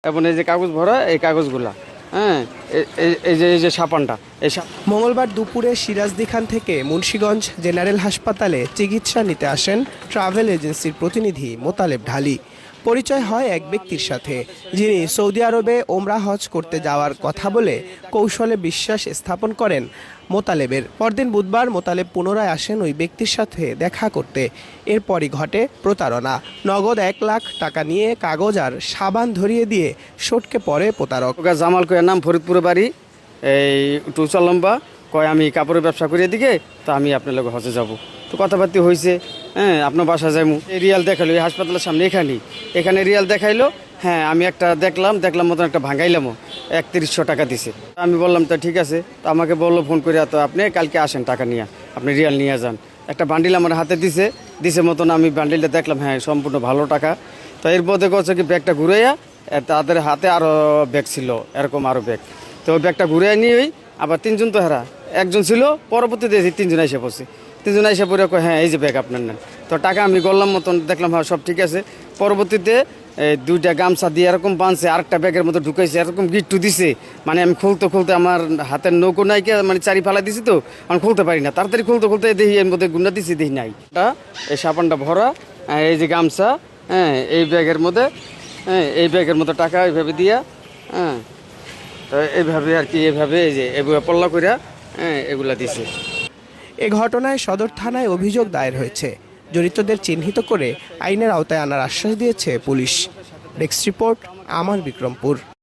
এবং এই যে কাগজ ভরা এই কাগজগুলা, হ্যাঁ, এই যে সাপানটা মঙ্গলবার দুপুরে সিরাজদি খান থেকে মুন্সিগঞ্জ জেনারেল হাসপাতালে চিকিৎসা নিতে আসেন ট্রাভেল এজেন্সির প্রতিনিধি মোতালেব ঢালি। পরিচয় হয় এক ব্যক্তির সাথে, যিনি সৌদি আরবে ওমরা হজ করতে যাওয়ার কথা বলে কৌশলে বিশ্বাস স্থাপন করেন মোতালেবের। পরদিন বুধবার মোতালেব পুনরায় আসেন ওই ব্যক্তির সাথে দেখা করতে। এরপরই ঘটে প্রতারণা। নগদ 1 লাখ টাকা নিয়ে কাগজ আর সাবান ধরিয়ে দিয়ে সটকে পড়ে প্রতারক। জামাল কয়ার নাম, ফরিদপুরে বাড়ি, এই টুচা লম্বা, কয় আমি কাপড়ের ব্যবসা করিয়ে দিকে, তো আমি আপনার লোক হজে যাব। তো কথাবার্তা হয়েছে, হ্যাঁ, আপনার বাসা যাইমু। এই রিয়াল দেখাইলো এই হাসপাতালের সামনে, এখানে রিয়াল দেখাইলো। হ্যাঁ, আমি একটা দেখলাম মতন একটা ভাঙাইলামও, 3100 টাকা দিছে। আমি বললাম তো ঠিক আছে। তো আমাকে বললো ফোন করে, তো আপনি কালকে আসেন টাকা নিয়ে, আপনি রিয়াল নিয়ে যান। একটা বান্ডিল আমার হাতে দিছে মতন, আমি বান্ডিলটা দেখলাম, হ্যাঁ সম্পূর্ণ ভালো টাকা। তো এর মধ্যে করছে কি ব্যাগটা ঘুরাইয়া, তাদের হাতে আরও ব্যাগ ছিল, এরকম আরও ব্যাগ। তো ওই ব্যাগটা ঘুরে নিয়েই আবার 3 জন, তো হেরা একজন ছিল, পরবর্তীতে 3 জন এসে পড়ছে। 3 জন এসে পড়ে কয় হ্যাঁ এই যে ব্যাগ আপনার নেন। তো টাকা আমি গড়লাম মতন, দেখলাম হ্যাঁ সব ঠিক আছে। পরবর্তীতে 2টা গামছা দিয়ে এরকম বাঁধছে, আরেকটা ব্যাগের মতো ঢুকাইছে, এরকম গিট্টু দিছে। মানে আমি খুলতে আমার হাতের নৌকো নাইকে, মানে চারি ফালা দিছি, তো আমি খুলতে পারি না। তাড়াতাড়ি খুলতে দেখি এর মধ্যে গুন্ডা দিছি, দেখি নাই। এই সাবানটা ভরা, এই যে গামছা, হ্যাঁ এই ব্যাগের মধ্যে, হ্যাঁ এই ব্যাগের মতো টাকা এইভাবে দিয়া, হ্যাঁ, তো এইভাবে আর কি, এইভাবে এই যে এগুলো পল্লা কইরা, হ্যাঁ এগুলা দিছে। এ ঘটনায় সদর থানায় অভিযোগ দায়ের হয়েছে। জড়িতদের চিহ্নিত করে আইনের আওতায় আনার আশ্বাস দিয়েছে পুলিশ। ডেস্ক রিপোর্ট, আমার বিক্রমপুর।